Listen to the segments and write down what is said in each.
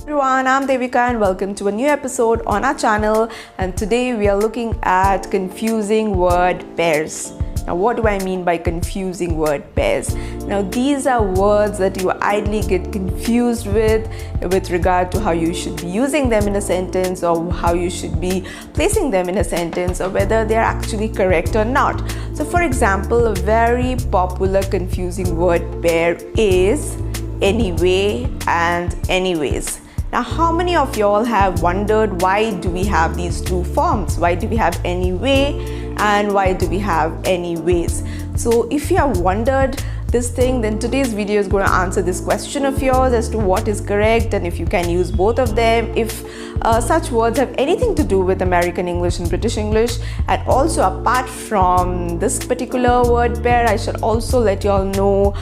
Everyone, I'm Devika and welcome to a new episode on our channel, and today we are looking at confusing word pairs. Now, what do I mean by confusing word pairs? Now, these are words that you idly get confused with regard to how you should be using them in a sentence, or how you should be placing them in a sentence, or whether they are actually correct or not. So, for example, a very popular confusing word pair is anyway and anyways. Now, how many of y'all have wondered why do we have these two forms? Why do we have anyway and why do we have anyways? So if you have wondered this thing, then today's video is going to answer this question of yours as to what is correct and if you can use both of them, if such words have anything to do with American English and British English. And also, apart from this particular word pair, I shall also let you all know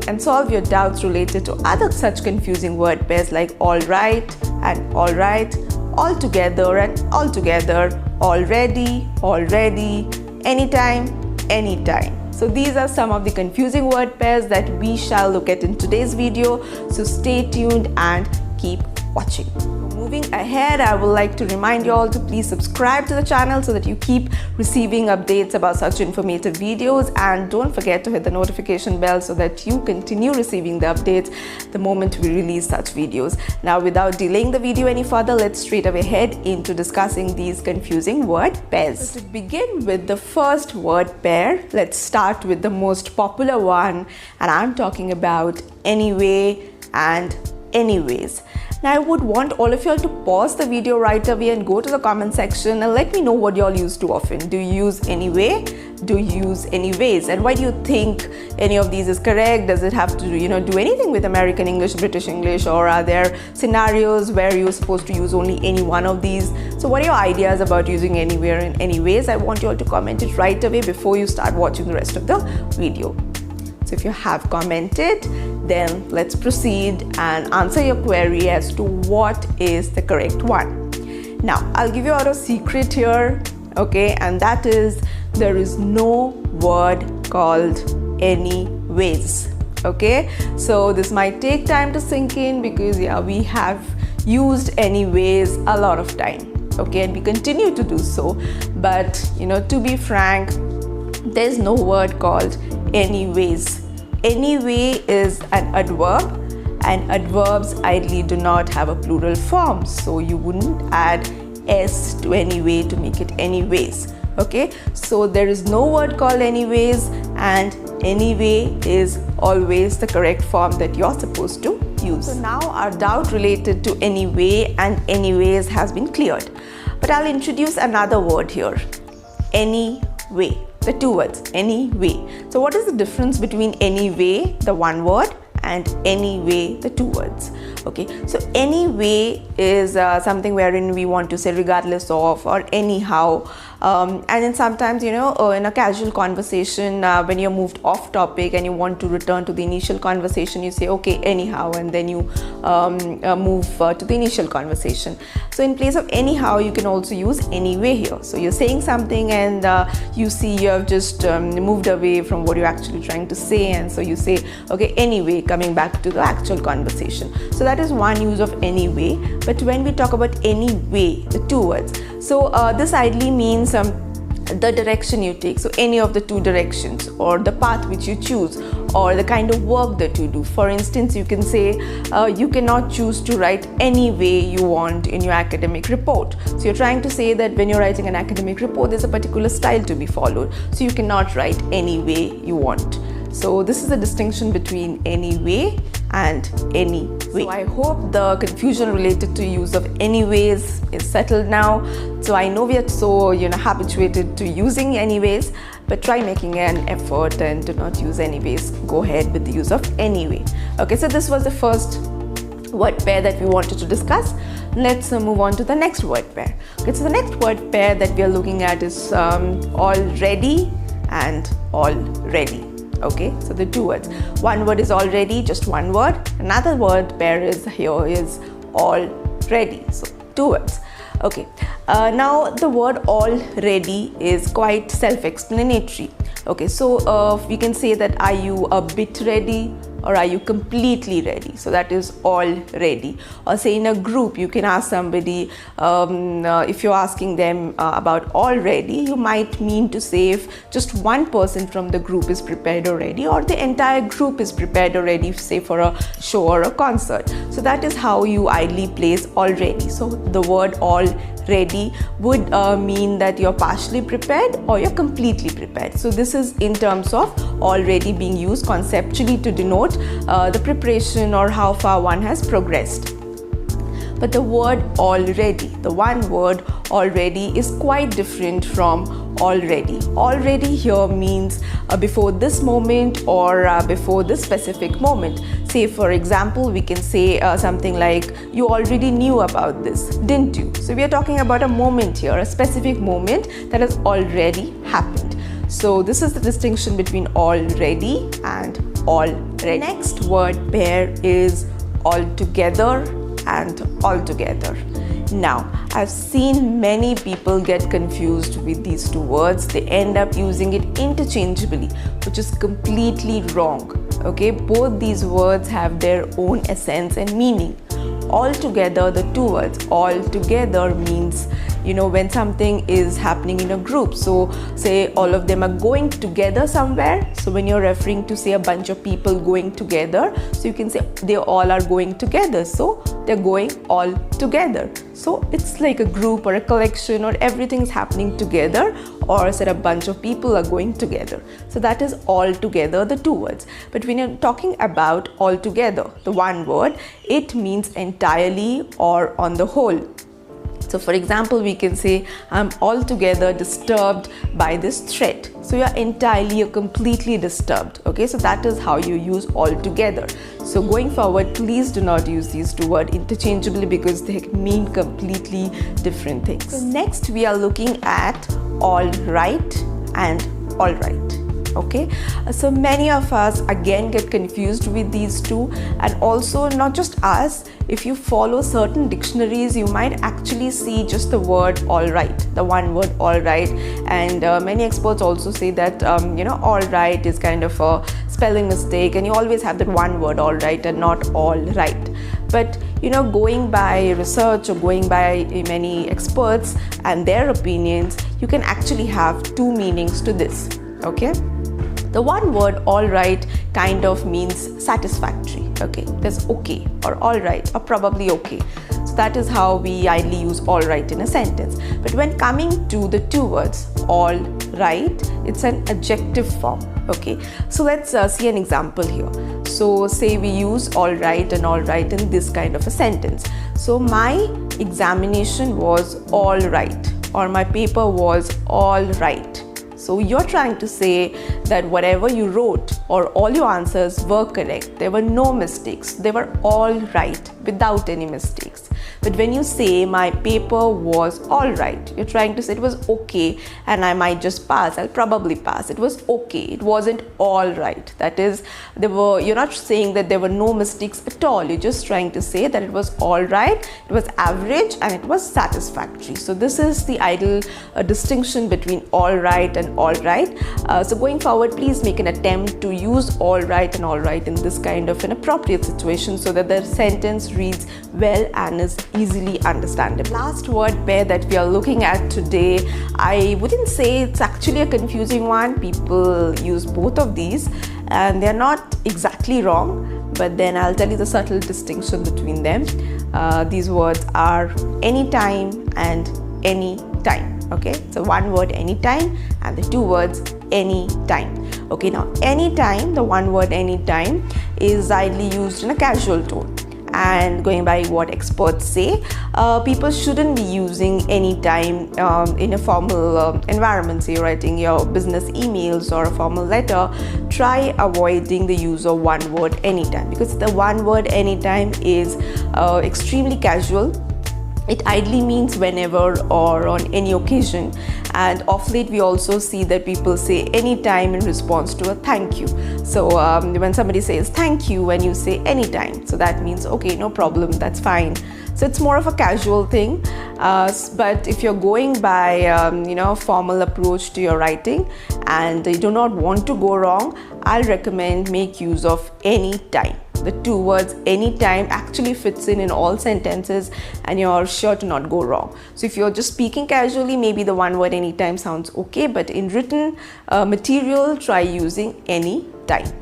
and solve your doubts related to other such confusing word pairs like alright and alright, altogether and altogether, already, already, anytime, anytime. So these are some of the confusing word pairs that we shall look at in today's video. So stay tuned and keep watching. Moving ahead, I would like to remind you all to please subscribe to the channel so that you keep receiving updates about such informative videos, and don't forget to hit the notification bell so that you continue receiving the updates the moment we release such videos. Now, without delaying the video any further, let's straight away head into discussing these confusing word pairs. So to begin with the first word pair, let's start with the most popular one, and I'm talking about anyway and anyways. Now, I would want all of you all to pause the video right away and go to the comment section and let me know what you all use too often. Do you use anyway? Do you use anyways? And why do you think any of these is correct? Does it have to do anything with American English, British English, or are there scenarios where you're supposed to use only any one of these? So what are your ideas about using anywhere and anyways? I want you all to comment it right away before you start watching the rest of the video. So if you have commented, then let's proceed and answer your query as to what is the correct one. Now, I'll give you out a secret here, okay, and that is there is no word called anyways, okay? So this might take time to sink in because we have used anyways a lot of time, okay, and we continue to do so, but to be frank, there's no word called anyways. Anyway is an adverb, and adverbs ideally do not have a plural form, so you wouldn't add s to anyway to make it anyways, okay? So there is no word called anyways, and anyway is always the correct form that you're supposed to use. So now our doubt related to anyway and anyways has been cleared, but I'll introduce another word here, anyway. The two words, anyway. So what is the difference between anyway, the one word, and anyway, the two words? Okay, so anyway is something wherein we want to say regardless of or anyhow, and then sometimes in a casual conversation, when you're moved off topic and you want to return to the initial conversation, you say okay anyhow, and then you move to the initial conversation. So in place of anyhow, you can also use anyway here. So you're saying something and you see you have just moved away from what you're actually trying to say, and so you say okay anyway, coming back to the actual conversation. So that is one use of anyway. But when we talk about anyway, the two words, so this ideally means the direction you take, so any of the two directions, or the path which you choose, or the kind of work that you do. For instance, you can say you cannot choose to write any way you want in your academic report. So you're trying to say that when you're writing an academic report, there's a particular style to be followed, so you cannot write any way you want. So this is the distinction between anyway and anyway. So I hope the confusion related to use of anyways is settled now. So I know we are so habituated to using anyways, but try making an effort and do not use anyways. Go ahead with the use of anyway. Okay, so this was the first word pair that we wanted to discuss. Let's move on to the next word pair. Okay, so the next word pair that we are looking at is already and already. Okay, so the two words. One word is already, just one word. Another word pair is already. So two words. Okay, now the word already is quite self-explanatory. Okay, so we can say that are you a bit ready, or are you completely ready? So that is already. Or say in a group, you can ask somebody, if you're asking them about already, you might mean to say if just one person from the group is prepared already, or the entire group is prepared already, say for a show or a concert. So that is how you ideally place already. So the word already would mean that you're partially prepared or you're completely prepared. So this is in terms of already being used conceptually to denote the preparation or how far one has progressed. But the word already, the one word already, is quite different from already. Already here means before this moment or before this specific moment. Say for example, we can say something like, you already knew about this, didn't you? So we are talking about a moment here, a specific moment that has already happened. So this is the distinction between already and already. Next word pair is altogether and altogether. Now, I've seen many people get confused with these two words. They end up using it interchangeably, which is completely wrong. Okay, both these words have their own essence and meaning. Altogether, the two words altogether means, when something is happening in a group. So say all of them are going together somewhere. So when you're referring to say a bunch of people going together, so you can say they all are going together. So they're going all together. So it's like a group or a collection, or everything is happening together, or say a bunch of people are going together. So that is altogether, the two words. But when you're talking about altogether, the one word, it means entirely or on the whole. So for example, we can say, I'm altogether disturbed by this threat. So you're completely disturbed. Okay, so that is how you use altogether. So going forward, please do not use these two words interchangeably because they mean completely different things. So next we are looking at all right and all right. Okay, so many of us again get confused with these two, and also not just us. If you follow certain dictionaries, you might actually see just the word all right, the one word all right, and many experts also say that all right is kind of a spelling mistake, and you always have that one word all right and not all right. But going by research or going by many experts and their opinions, you can actually have two meanings to this. Okay, the one word all right kind of means satisfactory. Okay, there's okay or all right or probably okay. So that is how we ideally use all right in a sentence. But when coming to the two words all right, it's an adjective form. Okay, so let's see an example here. So say we use all right and all right in this kind of a sentence. So my examination was all right, or my paper was all right. So you're trying to say that whatever you wrote or all your answers were correct. There were no mistakes. They were all right without any mistakes. But when you say my paper was all right, you're trying to say it was okay and I might just pass. I'll probably pass. It was okay. It wasn't all right. That is, you're not saying that there were no mistakes at all. You're just trying to say that it was all right, it was average, and it was satisfactory. So this is the ideal distinction between all right and all right. So going forward, please make an attempt to use all right and all right in this kind of an appropriate situation so that the sentence reads well and is easily understandable. Last word pair that we are looking at today, I wouldn't say it's actually a confusing one. People use both of these and they're not exactly wrong, but then I'll tell you the subtle distinction between them. These words are anytime and anytime. Okay, so one word anytime and the two words anytime. Okay, now anytime, the one word anytime is ideally used in a casual tone. And going by what experts say, people shouldn't be using anytime in a formal environment. Say you're writing your business emails or a formal letter, try avoiding the use of one word anytime, because the one word anytime is extremely casual. It ideally means whenever or on any occasion, and of late we also see that people say anytime in response to a thank you. So when somebody says thank you, when you say anytime, so that means okay, no problem, that's fine. So it's more of a casual thing, but if you're going by formal approach to your writing and you do not want to go wrong, I'll recommend make use of anytime. The two words anytime actually fits in all sentences and you're sure to not go wrong. So if you're just speaking casually, maybe the one word anytime sounds okay, but in written material, try using anytime.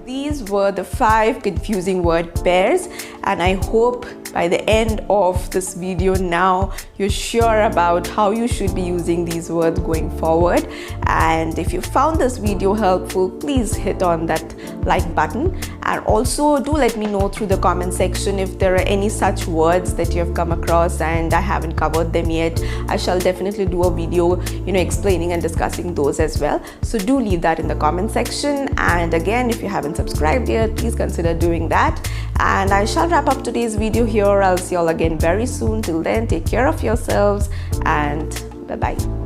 These were the 5 confusing word pairs, and I hope by the end of this video now you're sure about how you should be using these words going forward. And if you found this video helpful, please hit on that like button, and also do let me know through the comment section if there are any such words that you have come across and I haven't covered them yet. I shall definitely do a video explaining and discussing those as well. So do leave that in the comment section, and again, if you haven't subscribed yet, please consider doing that. And I shall wrap up today's video here. I'll see you all again very soon. Till then, take care of yourselves and bye bye.